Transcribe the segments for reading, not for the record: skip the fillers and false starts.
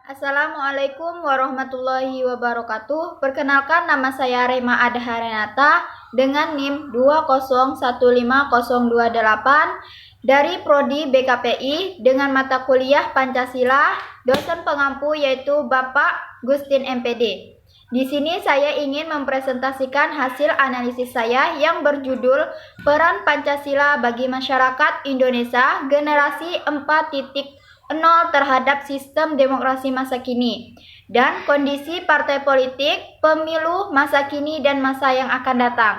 Assalamualaikum warahmatullahi wabarakatuh. Perkenalkan, nama saya Rema Adha Renata dengan NIM 2015028 dari Prodi BKPI dengan mata kuliah Pancasila. Dosen pengampu yaitu Bapak Gustin MPD. Di sini saya ingin mempresentasikan hasil analisis saya yang berjudul Peran Pancasila bagi Masyarakat Indonesia Generasi 4.0 terhadap sistem demokrasi masa kini dan kondisi partai politik, pemilu masa kini dan masa yang akan datang.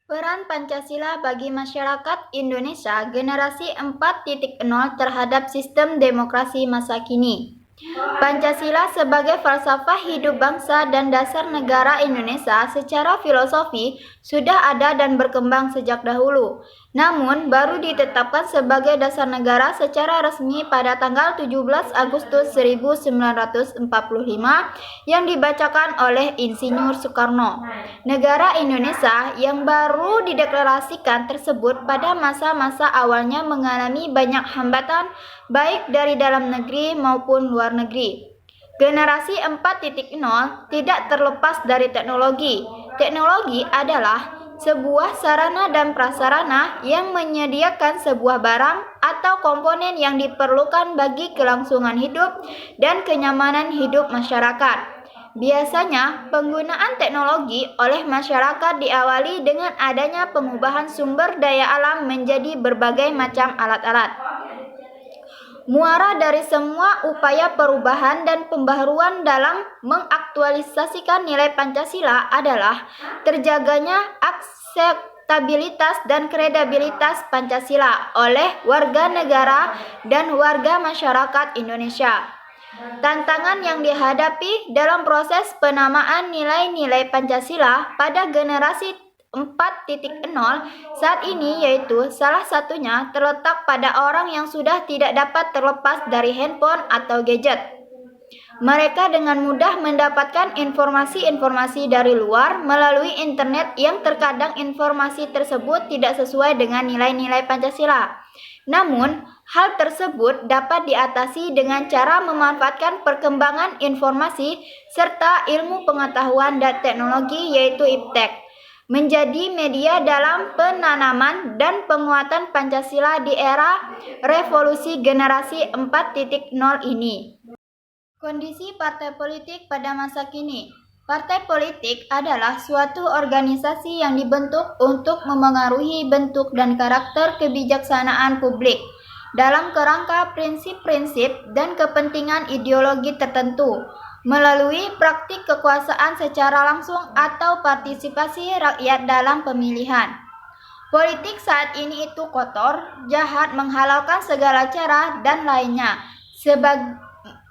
Peran Pancasila bagi masyarakat Indonesia generasi 4.0 terhadap sistem demokrasi masa kini. Pancasila sebagai falsafah hidup bangsa dan dasar negara Indonesia secara filosofi sudah ada dan berkembang sejak dahulu. Namun, baru ditetapkan sebagai dasar negara secara resmi pada tanggal 17 Agustus 1945 yang dibacakan oleh Insinyur Soekarno. Negara Indonesia yang baru dideklarasikan tersebut pada masa-masa awalnya mengalami banyak hambatan baik dari dalam negeri maupun luar negeri. Generasi 4.0 tidak terlepas dari teknologi. Teknologi adalah sebuah sarana dan prasarana yang menyediakan sebuah barang atau komponen yang diperlukan bagi kelangsungan hidup dan kenyamanan hidup masyarakat. Biasanya, penggunaan teknologi oleh masyarakat diawali dengan adanya pengubahan sumber daya alam menjadi berbagai macam alat-alat. Muara dari semua upaya perubahan dan pembaharuan dalam mengaktualisasikan nilai Pancasila adalah terjaganya akseptabilitas dan kredibilitas Pancasila oleh warga negara dan warga masyarakat Indonesia. Tantangan yang dihadapi dalam proses penamaan nilai-nilai Pancasila pada generasi 4.0 saat ini yaitu salah satunya terletak pada orang yang sudah tidak dapat terlepas dari handphone atau gadget. Mereka dengan mudah mendapatkan informasi-informasi dari luar melalui internet yang terkadang informasi tersebut tidak sesuai dengan nilai-nilai Pancasila. Namun, hal tersebut dapat diatasi dengan cara memanfaatkan perkembangan informasi serta ilmu pengetahuan dan teknologi yaitu IPTEK menjadi media dalam penanaman dan penguatan Pancasila di era revolusi generasi 4.0 ini. Kondisi partai politik pada masa kini. Partai politik adalah suatu organisasi yang dibentuk untuk memengaruhi bentuk dan karakter kebijaksanaan publik dalam kerangka prinsip-prinsip dan kepentingan ideologi tertentu melalui praktik kekuasaan secara langsung atau partisipasi rakyat dalam pemilihan. Politik saat ini itu kotor, jahat, menghalalkan segala cara, dan lainnya.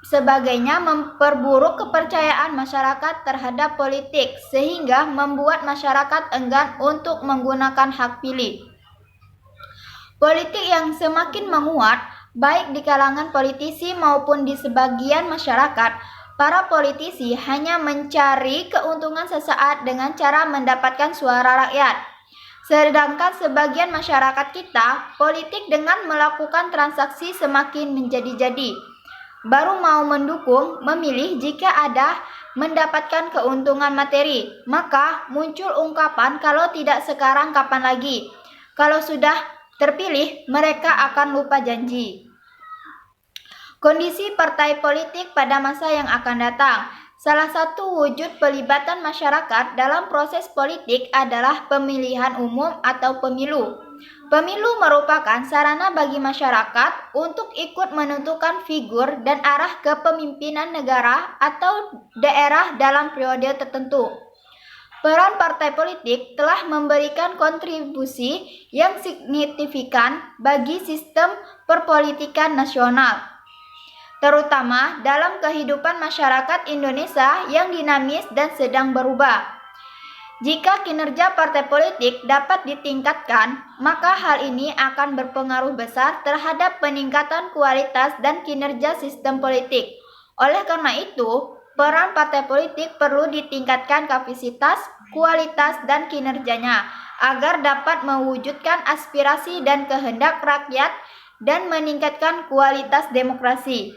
Sebagainya memperburuk kepercayaan masyarakat terhadap politik sehingga membuat masyarakat enggan untuk menggunakan hak pilih. Politik yang semakin menguat, baik di kalangan politisi maupun di sebagian masyarakat, para politisi hanya mencari keuntungan sesaat dengan cara mendapatkan suara rakyat. Sedangkan sebagian masyarakat kita, politik dengan melakukan transaksi semakin menjadi-jadi. Baru mau mendukung, memilih jika ada mendapatkan keuntungan materi. Maka muncul ungkapan kalau tidak sekarang kapan lagi. Kalau sudah terpilih, mereka akan lupa janji. Kondisi partai politik pada masa yang akan datang. Salah satu wujud pelibatan masyarakat dalam proses politik adalah pemilihan umum atau pemilu. Pemilu merupakan sarana bagi masyarakat untuk ikut menentukan figur dan arah kepemimpinan negara atau daerah dalam periode tertentu. Peran partai politik telah memberikan kontribusi yang signifikan bagi sistem perpolitikan nasional, terutama dalam kehidupan masyarakat Indonesia yang dinamis dan sedang berubah. Jika kinerja partai politik dapat ditingkatkan, maka hal ini akan berpengaruh besar terhadap peningkatan kualitas dan kinerja sistem politik. Oleh karena itu, peran partai politik perlu ditingkatkan kapasitas, kualitas, dan kinerjanya agar dapat mewujudkan aspirasi dan kehendak rakyat dan meningkatkan kualitas demokrasi.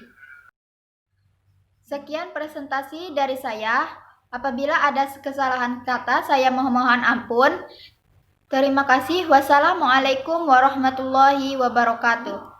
Sekian presentasi dari saya. Apabila ada kesalahan kata, saya mohon ampun. Terima kasih. Wassalamualaikum warahmatullahi wabarakatuh.